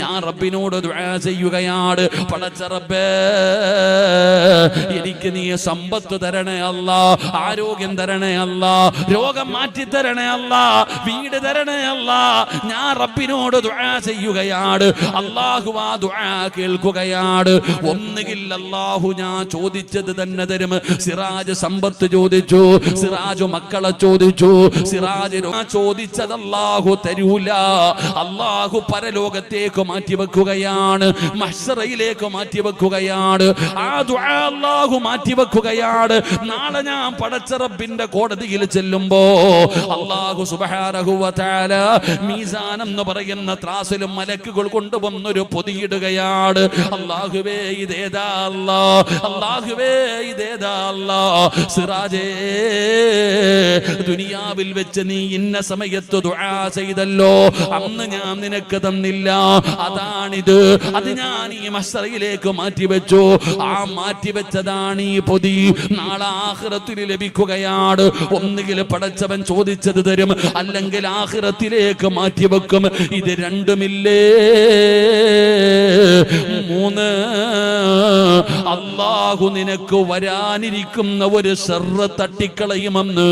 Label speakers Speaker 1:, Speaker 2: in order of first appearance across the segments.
Speaker 1: ഞാൻ റബ്ബിനോട് ദുആ ചെയ്യുകയാണ്, പടച്ച റബ്ബേ എനിക്ക് നീ സമ്പത്ത് തരണേ അല്ലാ, ആരോഗ്യം തരണേ അല്ലാ, രോഗം മാറ്റി തരണേ അല്ലാ, വീട് തരണേ അല്ലാ. ഞാൻ റബ്ബിനോട് ദുആ ചെയ്യുകയാണ്. അല്ലാഹു ആ ദുആ കേൾക്കുകയാണ്. ഒന്നുകിൽ അല്ലാഹു ഞാൻ ചോദിച്ചത് തന്നെ തരും. സിറാജ് സമ്പത്ത് ചോദിച്ചു, സിറാജ് മക്കളെ ചോദിച്ചു, സിറാജ് ചോദിച്ചത് അല്ലാഹു തരൂല. അല്ലാഹു പരലോകത്തേക്ക് മാറ്റിവെക്കുകയാണ്, മഹ്ശറയിലേക്ക് മാറ്റിവെക്കുകയാണ്. ആ ദുആ അല്ലാഹു മാറ്റിവെക്കുകയാണ്. നാളെ ഞാൻ പടച്ച റബ്ബിന്റെ കോടതിയിൽ ചെല്ലുമ്പോ അല്ലാഹു സുബ്ഹാനഹു വ തആല മീസാൻ എന്ന് പറയുന്ന ത്രാസിലും മലക്കുകൾ കൊണ്ടുവന്നൊരു പൊതിയിടുകയാണ്. അല്ലാഹുവേ ഇതേതാ അല്ലാ, അല്ലാഹുവേ ഇതേതാ അല്ലാ. സിറാജേ, ദുനിയാവിൽ വെച്ച് നീ ഇന്ന സമയത്ത് ദുആ ചെയ്തല്ലോ, അന്ന് ഞാൻ നിനക്ക് തന്നില്ല, അതാണിത്. അത് ഞാൻ ഈ മഹ്ശറയിലേക്ക് മാറ്റിവെച്ചു. ആ മാറ്റിവെച്ചതാണ് ഈ പൊതി. നാളെ ആഖിറത്തിൽ ലഭിക്കുകയാണ്. ഒന്നുകിൽ പടച്ചവൻ ചോദിച്ചത് തരും, അല്ലെങ്കിൽ ആഖിറത്തിലേക്ക് മാറ്റിവെക്കും. ഇത് രണ്ടുമില്ലേ. 3, അല്ലാഹു നിനക്ക് വരാനിരിക്കുന്ന ഒരു ശർറ് തട്ടിക്കളയുമെന്ന്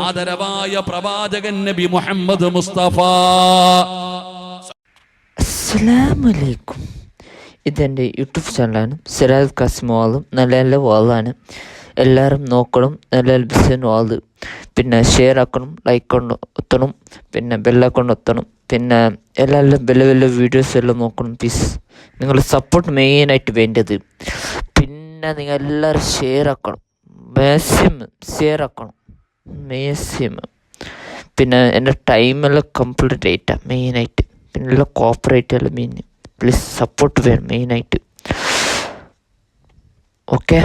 Speaker 1: ആദരവായ പ്രവാചകൻ നബി മുഹമ്മദ് മുസ്തഫ.
Speaker 2: അസ്സലാമു അലൈക്കും. ഇതെൻ്റെ യൂട്യൂബ് ചാനലാണ്. സിറാജ് ഖാസിം വാളും നല്ല നല്ല വാളാണ്. എല്ലാവരും നോക്കണം. നല്ല ബിസിൻ വാള്. പിന്നെ ഷെയർ ആക്കണം, ലൈക്ക് കൊണ്ട് ഒത്തണം, പിന്നെ ബെല്ലൈക്കൺ ഒത്തണം. പിന്നെ എല്ലാവരും വലിയ വലിയ വീഡിയോസ് എല്ലാം നോക്കണം പ്ലീസ്. നിങ്ങൾ സപ്പോർട്ട് മെയിനായിട്ട് വേണ്ടത്. പിന്നെ നിങ്ങൾ എല്ലാവരും ഷെയർ ആക്കണം, മാക്സിമം ഷെയർ ആക്കണം, മാക്സിമം. പിന്നെ എൻ്റെ ടൈമെല്ലാം കംപ്ലീറ്റ് ആയിട്ടാണ് മെയിനായിട്ട്. പിന്നെ എല്ലാം കോപ്പറേറ്റ് എല്ലാം മെയിൻ. പ്ലീസ് സപ്പോർട്ട് വേണം മെയിനായിട്ട്. ഓക്കെ.